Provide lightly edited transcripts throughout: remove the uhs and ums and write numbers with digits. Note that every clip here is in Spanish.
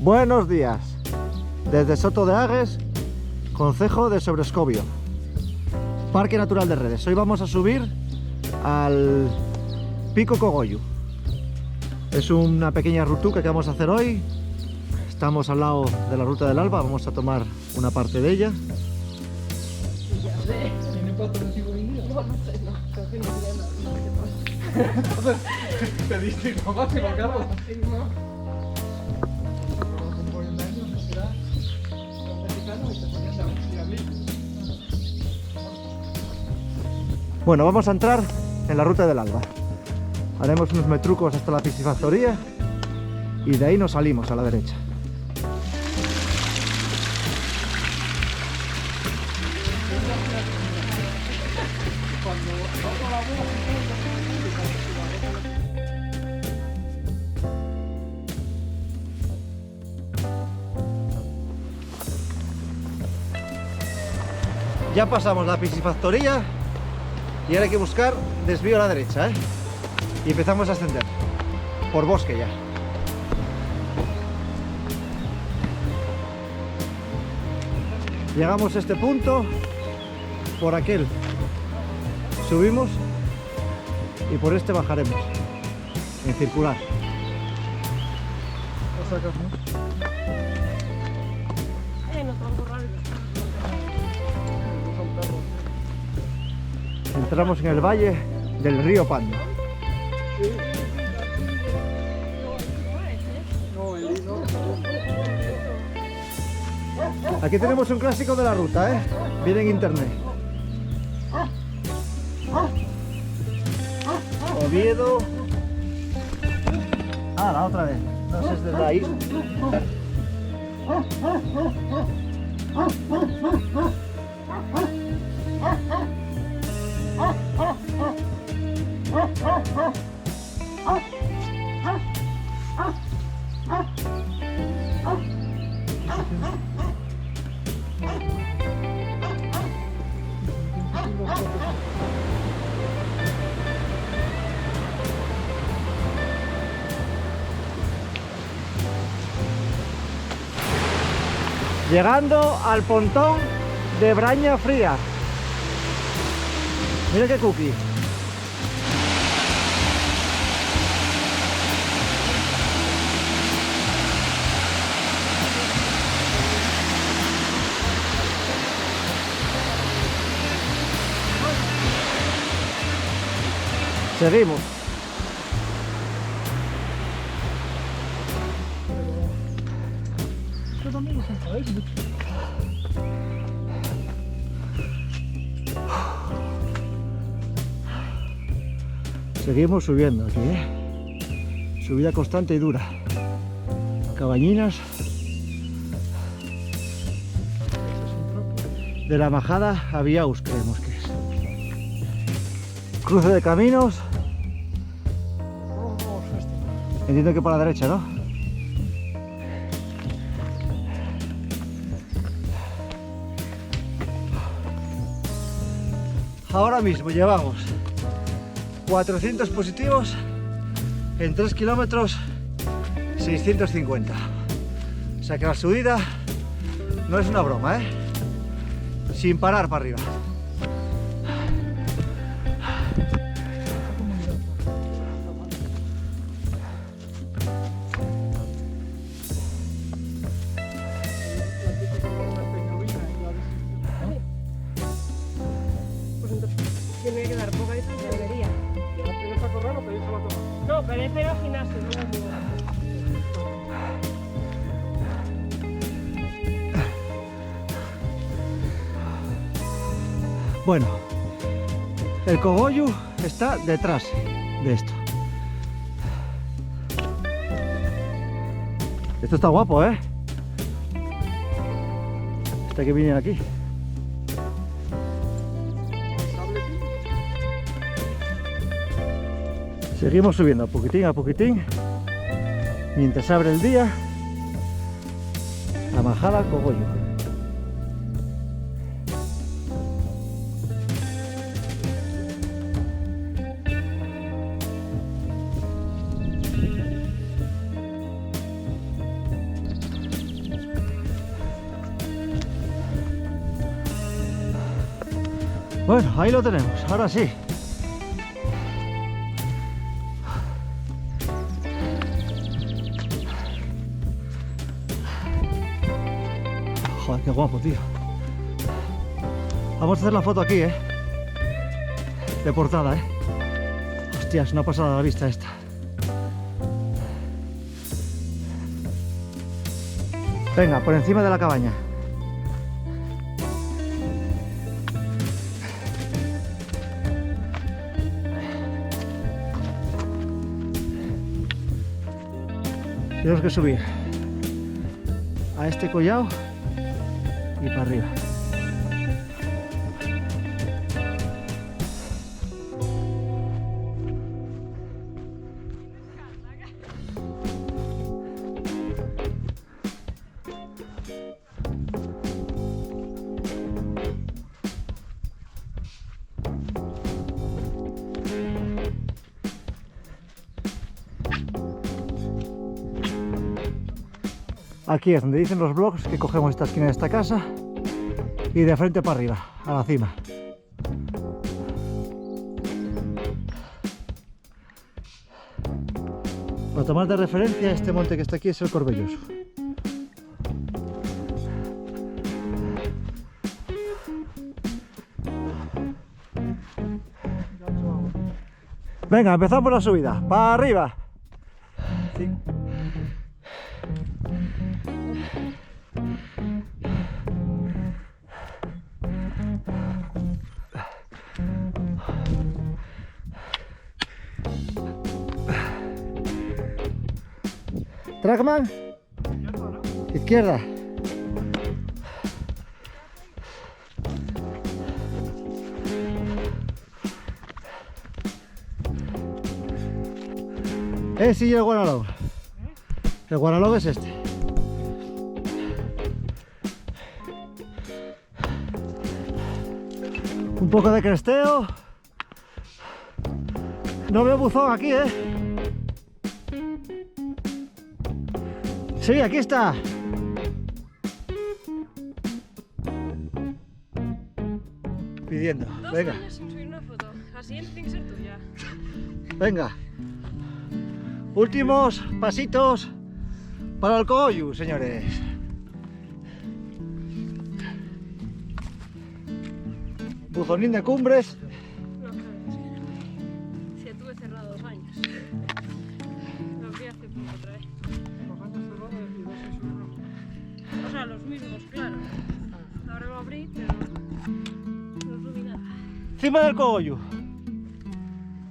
Buenos días, desde Soto de Agues, concejo de Sobrescobio, Parque Natural de Redes. Hoy vamos a subir al Pico Cogoyu. Es una pequeña rutuca que vamos a hacer hoy. Estamos al lado de la Ruta del Alba, vamos a tomar una parte de ella. ¿Tiene pato de cigüeña? No sé, no, creo que no tiene nada. Entonces, pediste mamá que lo cargo. No. Bueno, vamos a entrar en la Ruta del Alba. Haremos unos metrucos hasta la piscifactoría y de ahí nos salimos a la derecha. Ya pasamos la piscifactoría y ahora hay que buscar desvío a la derecha, y empezamos a ascender por bosque ya. Llegamos a este punto, por aquel subimos y por este bajaremos en circular. Nos van a borrar el... Entramos en el valle del río Pando. Aquí tenemos un clásico de la ruta, viene en internet. Oviedo. Ah, la otra vez. No sé si es desde ahí. Llegando al pontón de Braña Fría. Mira qué cookie. Seguimos. Seguimos subiendo aquí, subida constante y dura. Cabañinas de la Majada a Viaus, creemos que es. Cruce de caminos. Entiendo que por la derecha, ¿no? Ahora mismo llevamos 400 positivos en 3 kilómetros 650. O sea que la subida no es una broma, sin parar para arriba. Tiene que dar poca distancia, debería. ¿Tienes a correr o pedírselo a tomar? No, pero es ir al gimnasio, no es digo. Bueno, el Cogoyu está detrás de esto. Esto está guapo, Este que viene aquí. Seguimos subiendo a poquitín, mientras abre el día, la Majada Cogoyu. Bueno, ahí lo tenemos, ahora sí. Joder, qué guapo, tío. Vamos a hacer la foto aquí, de portada, Hostia, es una pasada la vista esta. Venga, por encima de la cabaña. Tenemos que subir a este collado y para arriba. Aquí es donde dicen los blogs que cogemos esta esquina de esta casa y de frente para arriba, a la cima. Para tomar de referencia, este monte que está aquí es el Corbelloso. Venga, empezamos la subida. ¡Para arriba! Sí. Trackman. Izquierda. Sí, el Guanalón. El Guanalón es este. Un poco de cresteo. No veo buzón aquí, Sí, aquí está. Pidiendo. Venga. 2 años sin subir una foto. La siguiente tiene que ser tuya. Venga. Últimos pasitos para el Cogoyu, señores. Buzonín de cumbres. No, claro, es que... Sí, estuve cerrado 2 años. Lo abrí hace poco otra vez. 2 años cerrado y 2 sin subir una foto. O sea, los mismos, claro. Ahora lo abrí, pero no subí nada. Encima del Cogoyu.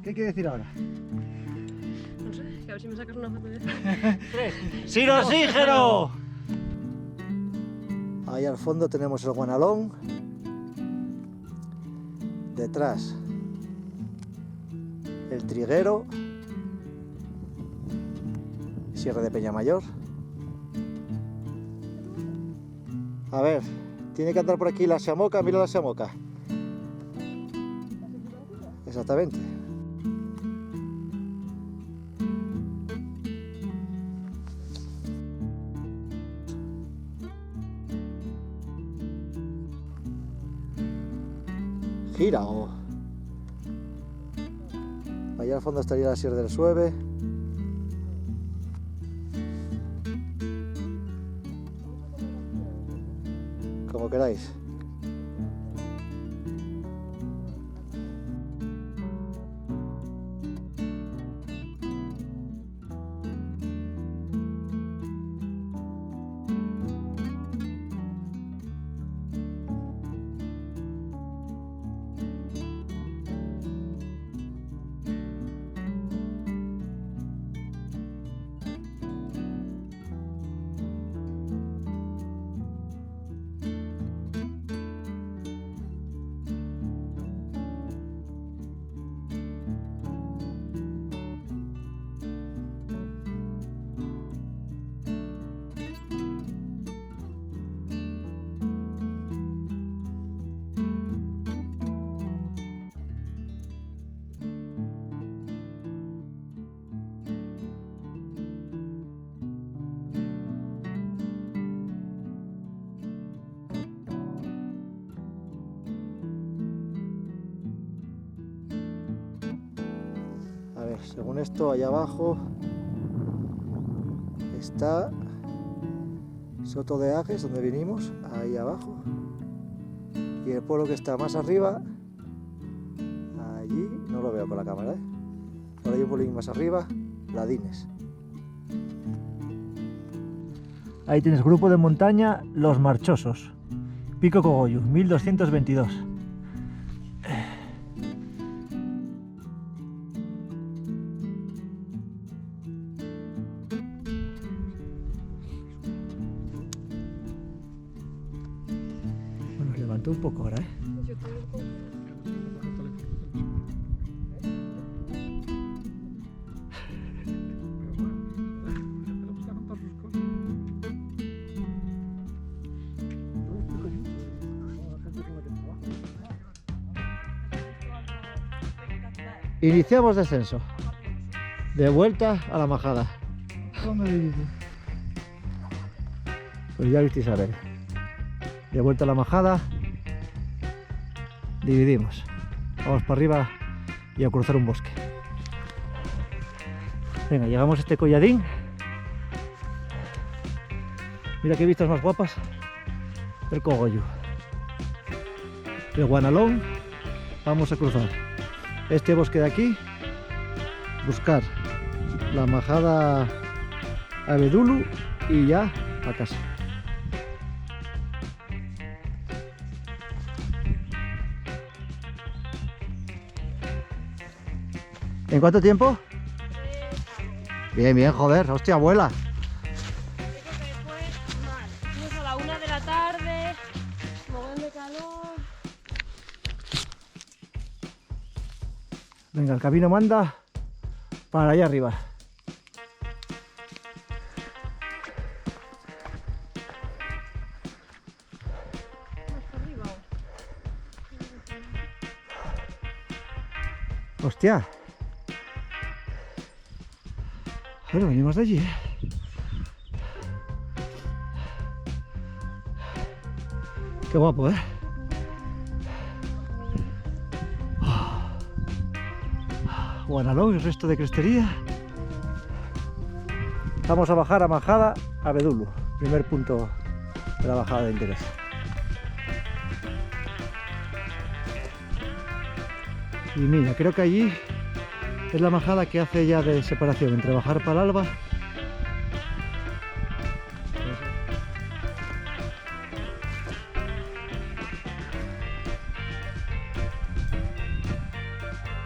¿Qué quiere decir ahora? No sé, que a ver si me sacas una foto de eso. ¡Sin oxígeno! Ahí al fondo tenemos el Guanalón. Detrás el Triguero, Sierra de Peñamayor. A ver, tiene que andar por aquí la Xamoca, mira la Xamoca. Exactamente. Gira o... Allá al fondo estaría la Sierra del Sueve. Como queráis. Según esto, allá abajo está Soto de Ages, donde vinimos, ahí abajo. Y el pueblo que está más arriba, allí, no lo veo con la cámara, ¿eh? Ahora hay un pueblo más arriba, Ladines. Ahí tienes grupo de montaña Los Marchosos, Pico Cogollo, 1222. Bueno, levantó un poco ahora, ¿eh? Yo también. Iniciamos descenso. De vuelta a la majada. Pues ya visteis a ver. De vuelta a la majada. Dividimos. Vamos para arriba y a cruzar un bosque. Venga, llegamos a este colladín. Mira qué vistas más guapas del Cogollo. El Guanalón. Vamos a cruzar este bosque de aquí, buscar la majada Abedulu y ya a casa. ¿En cuánto tiempo? Bien, bien, joder, hostia, abuela. Creo que fue mal. Fuimos a la 1 de la tarde, mogón de calor. Venga, el camino manda para allá arriba. Hostia. Bueno, venimos de allí, ¿eh? Qué guapo, ¿eh? Guanalón, el resto de crestería. Vamos a bajar a Majada Abedulu, primer punto de la bajada de interés. Y mira, creo que allí es la majada que hace ya de separación entre bajar para el Alba.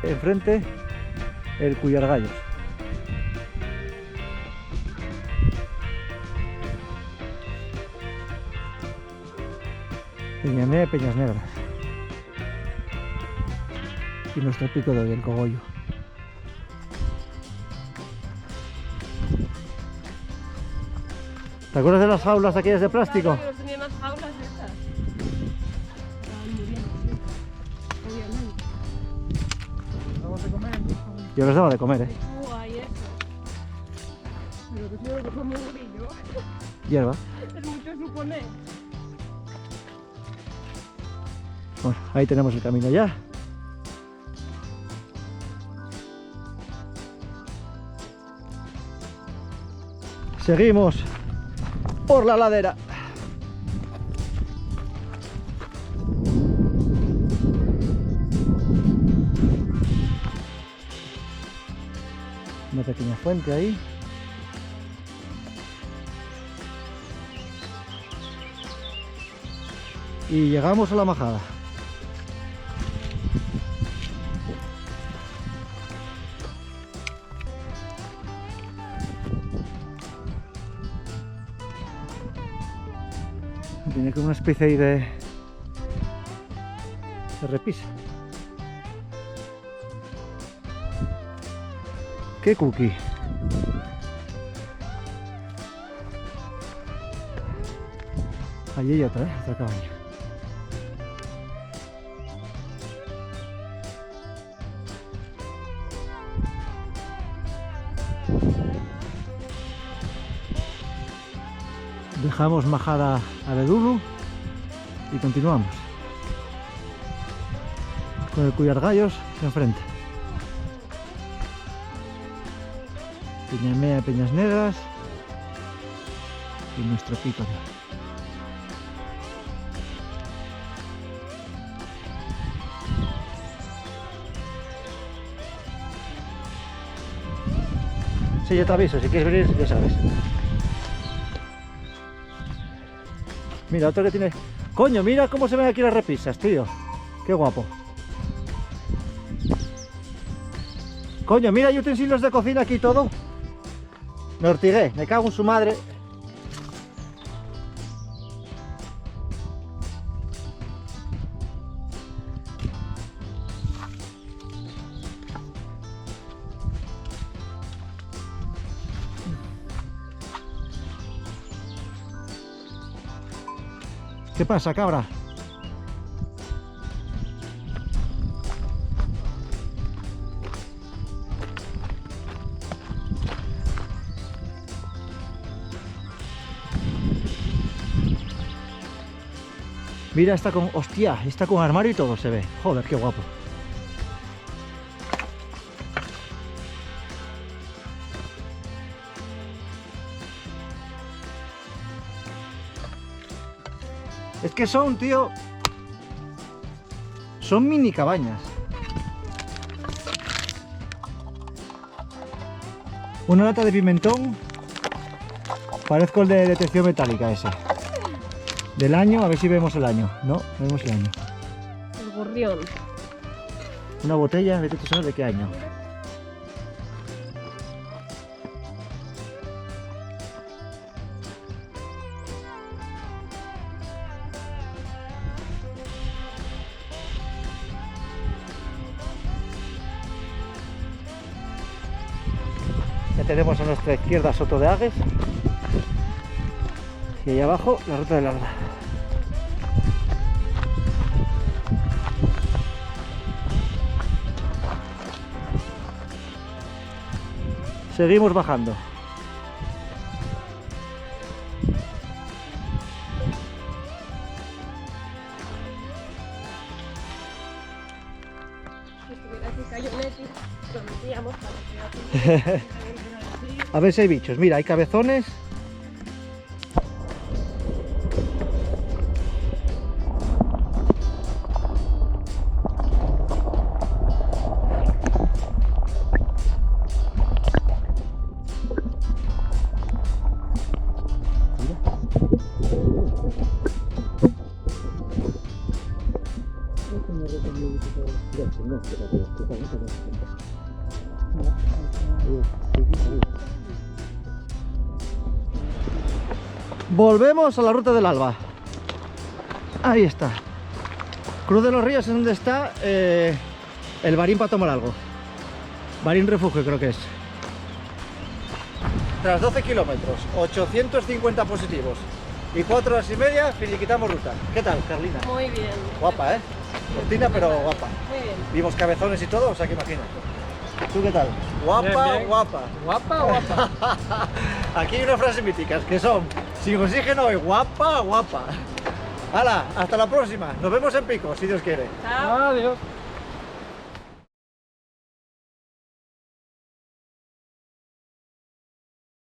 Enfrente el Cuyargallos. Peñané, Peñas Negras. Y nuestro pico de hoy, el Cogollo. ¿Te acuerdas de las jaulas aquellas de plástico? Claro, que tenía más jaulas de estas. Estaban muriendo, sí. Obviamente. Vamos a comer. Yo les daba de comer, Lechuga y eso. Pero que si no lo come un grillo. Hierba. Es mucho suponer. Bueno, ahí tenemos el camino ya. Seguimos por la ladera. Una pequeña fuente ahí. Y llegamos a la majada. Tiene como una especie ahí de repisa. ¡Qué cookie! Allí hay otra, otra cabaña. Dejamos Majada Abedulu y continuamos con el Cuyargallos enfrente. Peñamea, Peñas Negras y nuestro pico de oro. Sí, yo te aviso, si quieres venir, ya sabes. Mira, otro que tiene... Coño, mira cómo se ven aquí las repisas, tío. Qué guapo. Coño, mira, hay utensilios de cocina aquí y todo. Me ortigué, me cago en su madre. ¿Qué pasa, cabra? Mira, está con... Hostia, está con armario y todo se ve. Joder, qué guapo. Es que son, tío... Son mini cabañas. Una lata de pimentón. Parezco el de detección metálica ese. Del año, a ver si vemos el año. No, no vemos el año. El gorrión. Una botella, vete tú sabes de qué año. Ya tenemos a nuestra izquierda Soto de Agues. Y ahí abajo la Ruta del Alba. Seguimos bajando. Si estuviera aquí Cayonetti, prometíamos para que A ver si hay bichos. Mira, hay cabezones. Volvemos a la Ruta del Alba. Ahí está. Cruz de los Ríos es donde está el barín para tomar algo. Barín Refugio creo que es. Tras 12 kilómetros, 850 positivos y 4 horas y media, finiquitamos ruta. ¿Qué tal, Carlina? Muy bien. Guapa, ¿eh? Cortina, pero guapa. Muy bien. Vimos cabezones y todo, o sea que imagínate. ¿Tú qué tal? Guapa, Bien, bien. guapa. Guapa, guapa. Aquí hay unas frases míticas que son: sin oxígeno y guapa, guapa. ¡Hala! Hasta la próxima. Nos vemos en Pico, si Dios quiere. Chao. Adiós.